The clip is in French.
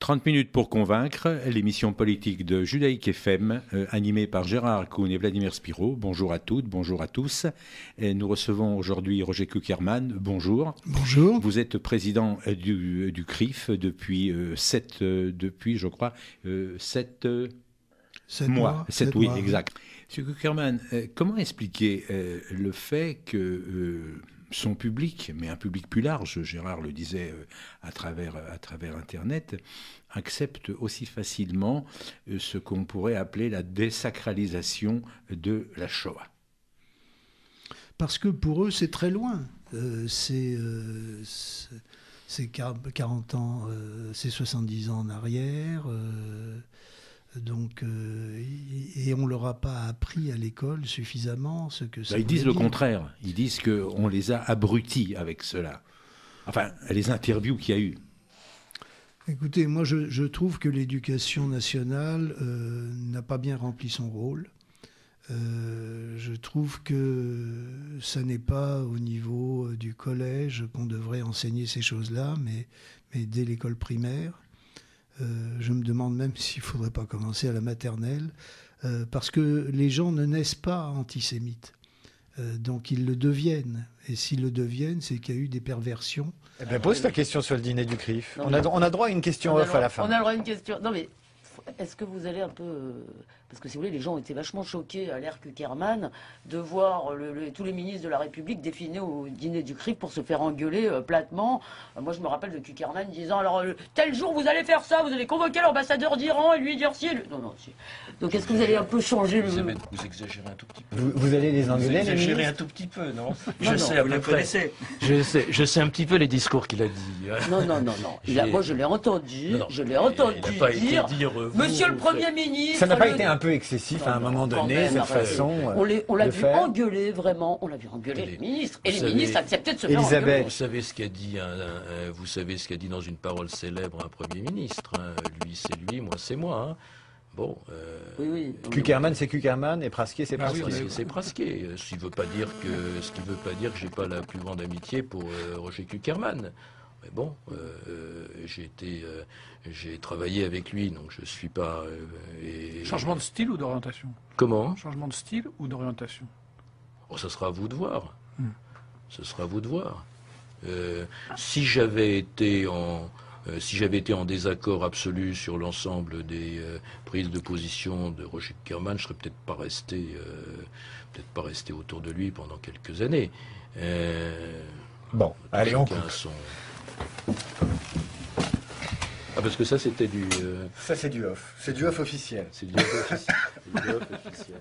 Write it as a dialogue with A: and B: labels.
A: 30 minutes pour convaincre, l'émission politique de Judaïque FM, animée par Gérard Kuhn et Vladimir Spiro. Bonjour à toutes, bonjour à tous. Et nous recevons aujourd'hui Roger Kuckerman. Bonjour.
B: Bonjour.
A: Vous êtes président du CRIF depuis 7 mois. 7 oui, mois. Exact. Monsieur Kuckerman, comment expliquer le fait que son public, mais un public plus large, Gérard le disait à travers Internet, accepte aussi facilement ce qu'on pourrait appeler la désacralisation de la Shoah?
B: Parce que pour eux, c'est très loin. C'est 40 ans, c'est 70 ans en arrière. Et on ne leur a pas appris à l'école suffisamment ce que ça
A: Ils disent
B: dire.
A: le contraire. Ils disent qu'on les a abrutis avec cela. Enfin, les interviews qu'il y a eu.
B: Écoutez, moi je trouve que l'éducation nationale n'a pas bien rempli son rôle. Je trouve que ça n'est pas au niveau du collège qu'on devrait enseigner ces choses-là, mais dès l'école primaire. Je me demande même s'il ne faudrait pas commencer à la maternelle, parce que les gens ne naissent pas antisémites. Donc ils le deviennent. Et s'ils le deviennent, c'est qu'il y a eu des perversions.
C: Eh bien, pose ta question sur le dîner du CRIF. On a droit à une question off à la fin.
D: On a le droit à une question. Non mais, est-ce que vous allez un peu... Parce que si vous voulez, les gens ont été vachement choqués à l'ère Kuckerman de voir tous les ministres de la République défiler au dîner du CRIF pour se faire engueuler platement. Moi, je me rappelle de Kuckerman disant, alors, tel jour, vous allez faire ça, vous allez convoquer l'ambassadeur d'Iran et lui dire si... Non, si. Donc, est-ce que vous allez un peu changer le...
E: Vous exagérez un tout petit peu.
C: Vous allez les engueuler,
E: Vous exagérez un tout petit peu, non? Je sais, vous le connaissez. Je sais un petit peu les discours qu'il a dit.
D: Non. Moi, je l'ai entendu. Je l'ai entendu dire, Monsieur le Premier ministre...
C: Ça n'a pas été un peu excessif à un moment donné, cette façon
D: on l'a vu engueuler, vraiment. On l'a vu engueuler les ministres. Et les ministres acceptaient de se faire engueuler.
E: Vous savez ce qu'a dit dans une parole célèbre un Premier ministre. Lui, c'est lui, moi, c'est moi. Hein. Bon.
D: Oui.
C: Kuckerman, c'est Kuckerman, et Prasquier, c'est Prasquier.
E: Oui, c'est Prasquier. Ce qui ne veut pas dire que j'ai pas la plus grande amitié pour Roger Kuckerman. Mais bon, j'ai travaillé avec lui, donc je ne suis pas...
F: Changement de style ou d'orientation?
E: Comment?
F: Changement de style ou d'orientation?
E: Oh, ça sera à vous de voir. Ce sera à vous de voir. Si j'avais été en désaccord absolu sur l'ensemble des prises de position de Roger Kuckerman, je serais peut-être pas resté autour de lui pendant quelques années.
C: Bon, allez, on coupe.
E: Ah, parce que ça, c'était du...
C: Ça, c'est du off. C'est du off officiel.
E: C'est du off officiel.